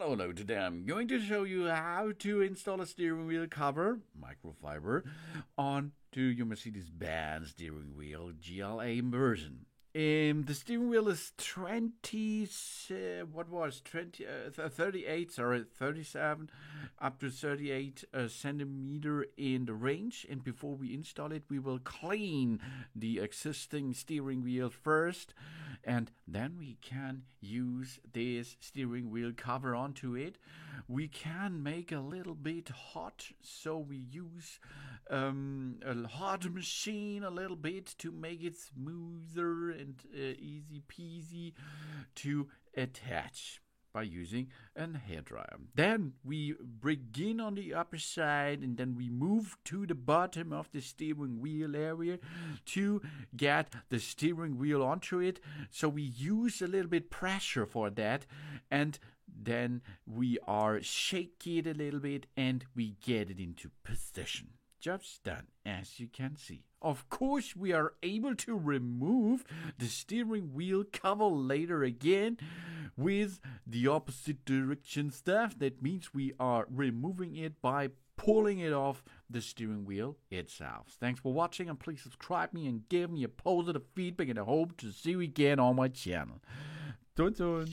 Hello, today I'm going to show you how to install a steering wheel cover, microfiber, onto your Mercedes-Benz steering wheel GLA version. The steering wheel is 37, up to 38 centimeter in the range. And before we install it, we will clean the existing steering wheel first, and then we can use this steering wheel cover onto it. We can make a little bit hot, so we use a hot machine a little bit to make it smoother and easy peasy to attach by using a hairdryer. Then we begin on the upper side, and then we move to the bottom of the steering wheel area to get the steering wheel onto it. So we use a little bit pressure for that, and then we are shaking it a little bit and we get it into position. Job's done, as you can see. Of course, we are able to remove the steering wheel cover later again with the opposite direction stuff. That means we are removing it by pulling it off the steering wheel itself. Thanks for watching, and please subscribe me and give me a positive feedback, and I hope to see you again on my channel. Dun dun.